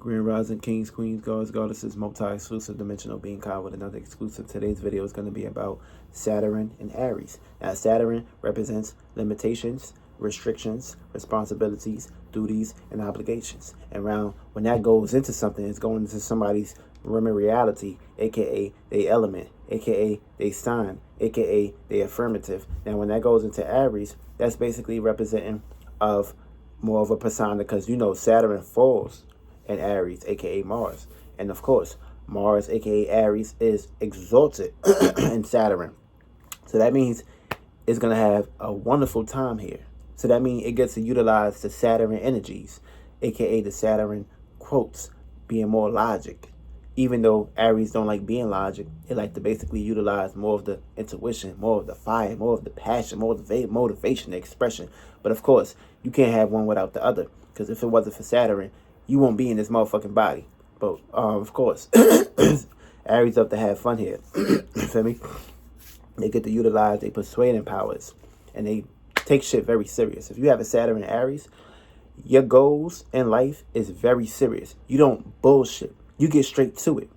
Grand Rising Kings, Queens, Gods, Goddesses, multi-exclusive dimensional being Kai with another exclusive. Today's video is going to be about Saturn in Aries. Now, Saturn represents limitations, restrictions, responsibilities, duties, and obligations. And when that goes into something, it's going into somebody's realm of reality, aka they element, aka they sign, aka they affirmative. Now, when that goes into Aries, that's basically representing of more of a persona, because you know Saturn falls in Aries, aka Mars, and of course Mars, aka Aries, is exalted in Saturn. So that means it's gonna have a wonderful time here. So that means it gets to utilize the Saturn energies, aka the Saturn quotes, being more logic. Even though Aries don't like being logic, it like to basically utilize more of the intuition, more of the fire, more of the passion, more of the motivation, the expression. But of course, you can't have one without the other, because if it wasn't for Saturn, you won't be in this motherfucking body. But of course, Aries up to have fun here. You feel me? They get to utilize their persuading powers, and they take shit very serious. If you have a Saturn in Aries, your goals in life is very serious. You don't bullshit. You get straight to it.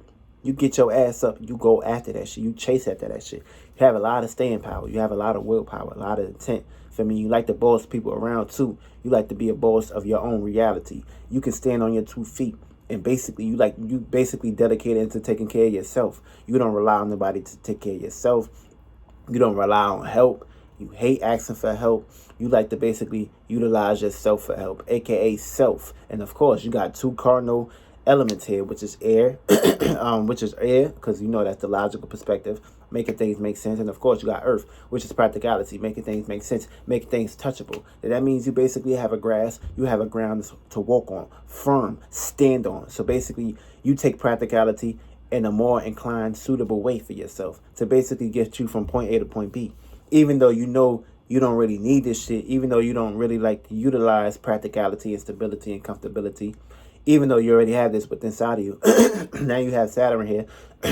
You get your ass up. You go after that shit. You chase after that shit. You have a lot of staying power. You have a lot of willpower, a lot of intent. For me, you like to boss people around too. You like to be a boss of your own reality. You can stand on your 2 feet, and basically you basically dedicated into taking care of yourself. You don't rely on nobody to take care of yourself. You don't rely on help. You hate asking for help. You like to basically utilize yourself for help, aka self. And of course, you got 2 cardinal elements here, which is air, because you know that's the logical perspective, making things make sense. And of course, you got earth, which is practicality, making things make sense, making things touchable. And that means you basically have a grass, you have a ground to walk on, firm, stand on. So basically, you take practicality in a more inclined, suitable way for yourself to basically get you from point A to point B. Even though you know you don't really need this shit, even though you don't really like to utilize practicality and stability and comfortability, even though you already have this within inside of you. Now you have Saturn here,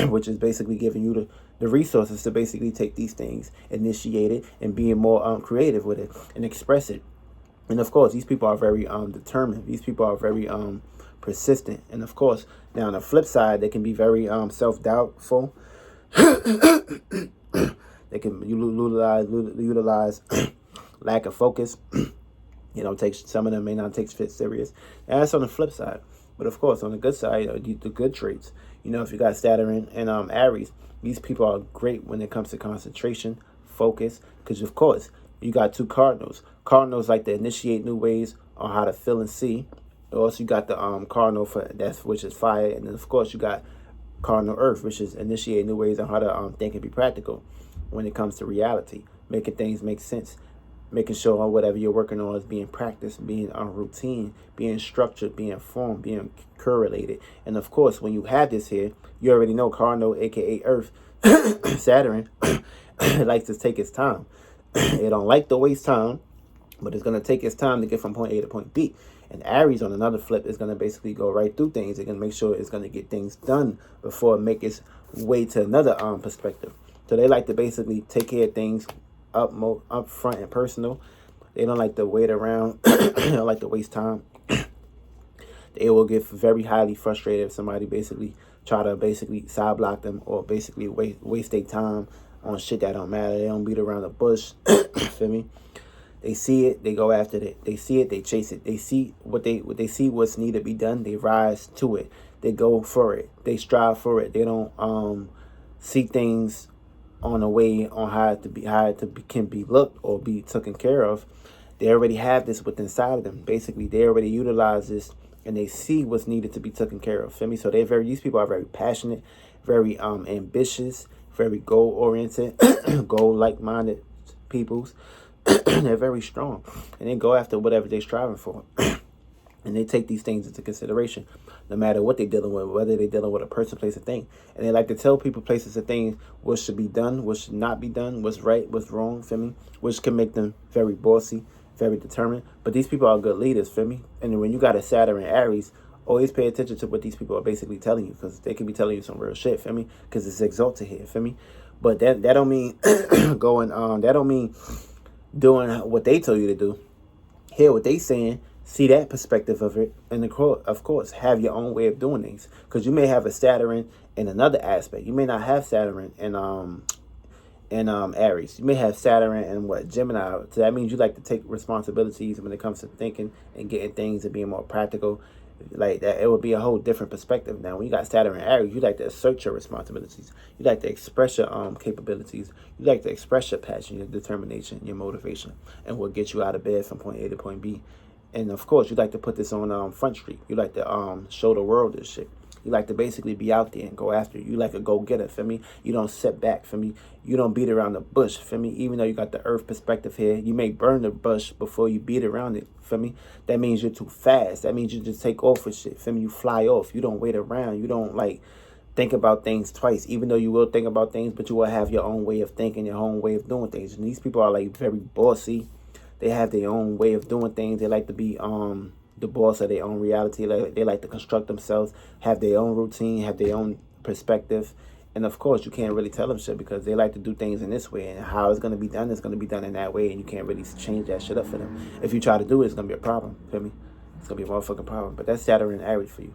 which is basically giving you the resources to basically take these things, initiate it, and being more creative with it and express it. And of course, these people are very determined. These people are very persistent. And of course, now on the flip side, they can be very self-doubtful. They can utilize lack of focus. Some of them may not take shit serious. And that's on the flip side. But of course, on the good side, the good traits. If you got Saturn and Aries, these people are great when it comes to concentration, focus. Because of course, you got 2 cardinals. Cardinals like to initiate new ways on how to feel and see. Also, you got the cardinal which is fire, and then of course you got cardinal earth, which is initiate new ways on how to think and be practical when it comes to reality, making things make sense. Making sure whatever you're working on is being practiced, being on routine, being structured, being formed, being correlated. And of course, when you have this here, you already know Cardinal, aka Earth, Saturn, likes to take its time. It don't like to waste time, but it's going to take its time to get from point A to point B. And Aries, on another flip, is going to basically go right through things. It's going to make sure it's going to get things done before it makes its way to another perspective. So they like to basically take care of things up front and personal. They don't like to wait around. They don't like to waste time. They will get very highly frustrated if somebody basically try to side block them or basically waste their time on shit that don't matter. They don't beat around the bush. Feel me? They see it, they go after it. They see it, they chase it. They see they see what's needed to be done. They rise to it. They go for it. They strive for it. They don't see things on a way on how it can be looked or be taken care of. They already have this within inside of them. Basically, they already utilize this and they see what's needed to be taken care of. Feel me? So these people are very passionate, very ambitious, very goal oriented, goal like-minded peoples. They're very strong, and they go after whatever they're striving for. And they take these things into consideration, no matter what they're dealing with, whether they're dealing with a person, place, or thing. And they like to tell people, places, and things, what should be done, what should not be done, what's right, what's wrong, feel me? Which can make them very bossy, very determined. But these people are good leaders, feel me? And when you got a Saturn and Aries, always pay attention to what these people are basically telling you, because they can be telling you some real shit, feel me? Because it's exalted here, feel me? But that don't mean that don't mean doing what they tell you to do. Hear what they saying, see that perspective of it, and of course have your own way of doing things, because you may have a Saturn in another aspect. You may not have Saturn in Aries. You may have Saturn and what, Gemini. So that means you like to take responsibilities when it comes to thinking and getting things and being more practical. Like that, it would be a whole different perspective. Now, when you got Saturn and Aries, you like to assert your responsibilities. You like to express your capabilities. You like to express your passion, your determination, your motivation, and what gets you out of bed from point A to point B. And of course, you like to put this on Front Street. You like to show the world this shit. You like to basically be out there and go after it. You like a go-getter, for me. You don't sit back, for me. You don't beat around the bush, for me. Even though you got the earth perspective here, you may burn the bush before you beat around it, for me. That means you're too fast. That means you just take off with shit, for me. You fly off. You don't wait around. You don't, like, think about things twice, even though you will think about things, but you will have your own way of thinking, your own way of doing things. And these people are, like, very bossy. They have their own way of doing things. They like to be the boss of their own reality. They like to construct themselves, have their own routine, have their own perspective. And of course, you can't really tell them shit, because they like to do things in this way. And how it's going to be done is going to be done in that way. And you can't really change that shit up for them. If you try to do it, it's going to be a problem. Feel me? It's going to be a motherfucking problem. But that's Saturn and Aries for you.